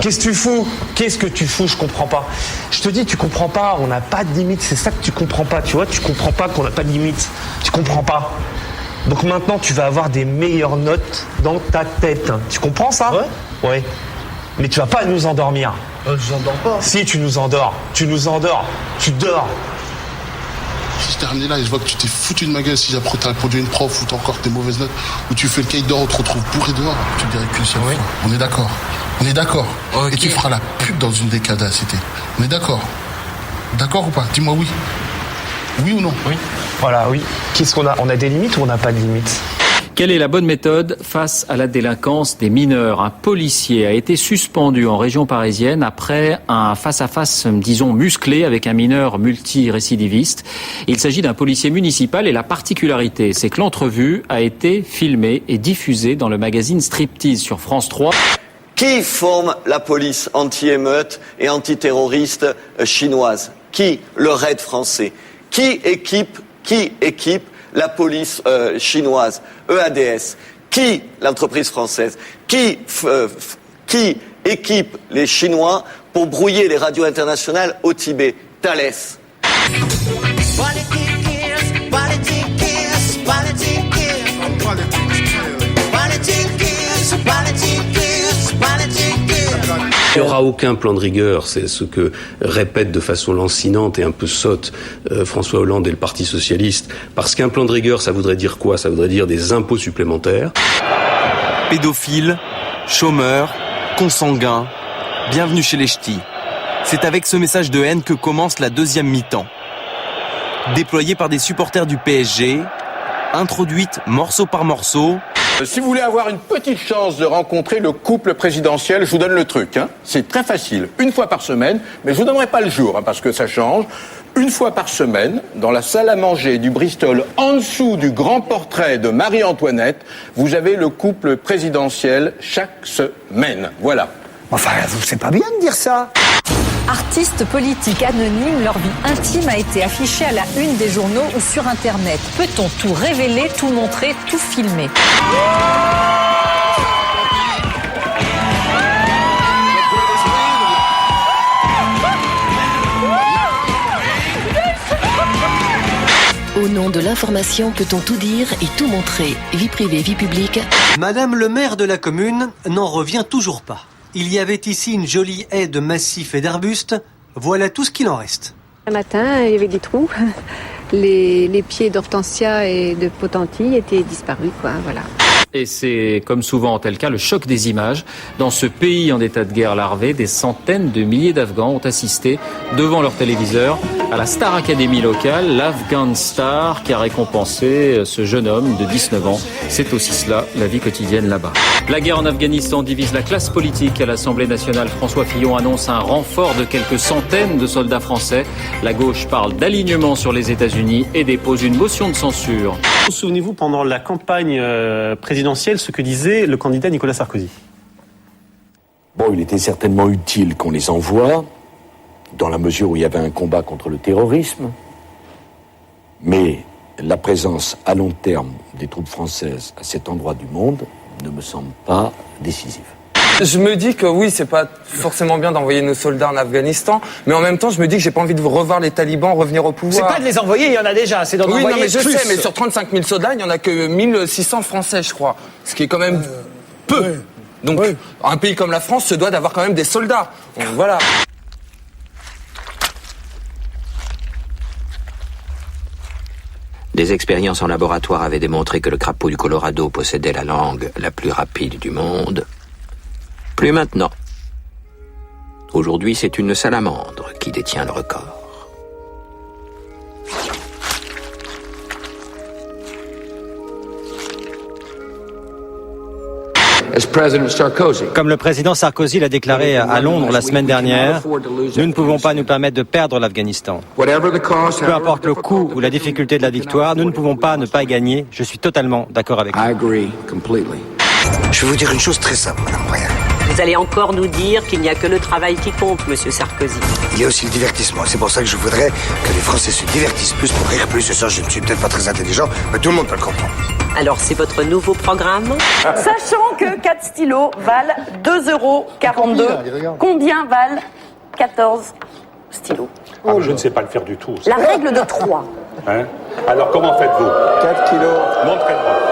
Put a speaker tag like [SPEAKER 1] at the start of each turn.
[SPEAKER 1] Qu'est-ce que tu fous? Qu'est-ce que tu fous? Je comprends pas. Je te dis, tu comprends pas, on n'a pas de limite, c'est ça que tu comprends pas, tu vois, tu comprends pas qu'on n'a pas de limite. Tu comprends pas. Donc maintenant, tu vas avoir des meilleures notes dans ta tête. Tu comprends ça? Ouais. Ouais. Mais tu vas pas nous endormir.
[SPEAKER 2] Je vous endors pas.
[SPEAKER 1] Si, tu nous endors. Tu nous endors. Tu dors.
[SPEAKER 2] Si je t'ai ramené là et je vois que tu t'es foutu de ma gueule, si j'apprends que t'as répondu à une prof ou t'as encore tes mauvaises notes, ou tu fais le cahier d'or, on te retrouve bourré dehors, tu te dirais qu'une seule fois. On est d'accord. On est d'accord. Okay. Et tu feras la pub dans une décade à la cité. On est d'accord. D'accord ou pas? Dis-moi oui. Oui ou non?
[SPEAKER 1] Oui. Voilà, oui. Qu'est-ce qu'on a? On a des limites ou on n'a pas de limites?
[SPEAKER 3] Quelle est la bonne méthode face à la délinquance des mineurs? Un policier a été suspendu en région parisienne après un face-à-face, disons, musclé avec un mineur multirécidiviste. Il s'agit d'un policier municipal et la particularité, c'est que l'entrevue a été filmée et diffusée dans le magazine Striptease sur France 3.
[SPEAKER 4] Qui forme la police anti-émeute et antiterroriste chinoise? Qui? Le RAID français. Qui équipe la police chinoise, EADS? Qui? L'entreprise française. Qui équipe les Chinois pour brouiller les radios internationales au Tibet? Thales.
[SPEAKER 5] Il n'y aura aucun plan de rigueur, c'est ce que répète de façon lancinante et un peu sotte François Hollande et le Parti Socialiste. Parce qu'un plan de rigueur, ça voudrait dire quoi? Ça voudrait dire des impôts supplémentaires.
[SPEAKER 6] Pédophiles, chômeurs, consanguins, bienvenue chez les ch'tis. C'est avec ce message de haine que commence la deuxième mi-temps. Déployée par des supporters du PSG, introduite morceau par morceau.
[SPEAKER 7] Si vous voulez avoir une petite chance de rencontrer le couple présidentiel, je vous donne le truc. C'est très facile. Une fois par semaine, mais je vous donnerai pas le jour, parce que ça change. Une fois par semaine, dans la salle à manger du Bristol, en dessous du grand portrait de Marie-Antoinette, vous avez le couple présidentiel chaque semaine. Voilà.
[SPEAKER 8] Enfin, c'est pas bien de dire ça.
[SPEAKER 9] Artistes politiques anonymes, leur vie intime a été affichée à la une des journaux ou sur Internet. Peut-on tout révéler, tout montrer, tout filmer?
[SPEAKER 10] Au nom de l'information, peut-on tout dire et tout montrer? Vie privée, vie publique.
[SPEAKER 11] Madame le maire de la commune n'en revient toujours pas. Il y avait ici une jolie haie de massifs et d'arbustes. Voilà tout ce qu'il en reste.
[SPEAKER 12] Un matin, il y avait des trous. Les pieds d'hortensia et de potentie étaient disparus, quoi, voilà.
[SPEAKER 3] Et c'est, comme souvent en tel cas, le choc des images. Dans ce pays en état de guerre larvé, des centaines de milliers d'Afghans ont assisté devant leur téléviseur à la Star Academy locale, l'Afghan Star, qui a récompensé ce jeune homme de 19 ans. C'est aussi cela, la vie quotidienne là-bas. La guerre en Afghanistan divise la classe politique. À l'Assemblée nationale, François Fillon annonce un renfort de quelques centaines de soldats français. La gauche parle d'alignement sur les États-Unis et dépose une motion de censure.
[SPEAKER 13] Souvenez-vous, pendant la campagne présidentielle, ce que disait le candidat Nicolas Sarkozy.
[SPEAKER 14] Bon, il était certainement utile qu'on les envoie, dans la mesure où il y avait un combat contre le terrorisme, mais la présence à long terme des troupes françaises à cet endroit du monde ne me semble pas décisive.
[SPEAKER 15] Je me dis que oui, c'est pas forcément bien d'envoyer nos soldats en Afghanistan, mais en même temps, je me dis que j'ai pas envie de revoir les talibans revenir au pouvoir.
[SPEAKER 8] C'est pas de les envoyer, il y en a déjà, c'est d'en envoyer
[SPEAKER 15] non, mais je
[SPEAKER 8] plus.
[SPEAKER 15] sais, mais sur 35 000 soldats, il y en a que 1600 Français, je crois. Ce qui est quand même peu. Oui. Donc, un pays comme la France se doit d'avoir quand même des soldats. Donc, voilà.
[SPEAKER 16] Des expériences en laboratoire avaient démontré que le crapaud du Colorado possédait la langue la plus rapide du monde. Plus maintenant. Aujourd'hui, c'est une salamandre qui détient le record.
[SPEAKER 17] Comme le président Sarkozy l'a déclaré à Londres la semaine dernière, nous ne pouvons pas nous permettre de perdre l'Afghanistan. Peu importe le coût ou la difficulté de la victoire, nous ne pouvons pas ne pas gagner. Je suis totalement d'accord avec vous.
[SPEAKER 8] Je vais vous dire une chose très simple, Madame Bryan.
[SPEAKER 18] Vous allez encore nous dire qu'il n'y a que le travail qui compte, Monsieur Sarkozy.
[SPEAKER 8] Il y a aussi le divertissement. C'est pour ça que je voudrais que les Français se divertissent plus pour rire plus. Et ça, je ne suis peut-être pas très intelligent, mais tout le monde peut le comprendre.
[SPEAKER 18] Alors c'est votre nouveau programme?
[SPEAKER 19] Sachant que 4 stylos valent 2,42 €, combien valent 14 stylos?
[SPEAKER 20] Je ne sais pas le faire du tout.
[SPEAKER 19] La règle de 3.
[SPEAKER 20] Hein? Alors comment faites-vous?
[SPEAKER 7] 4 kilos.
[SPEAKER 20] Montrez-moi.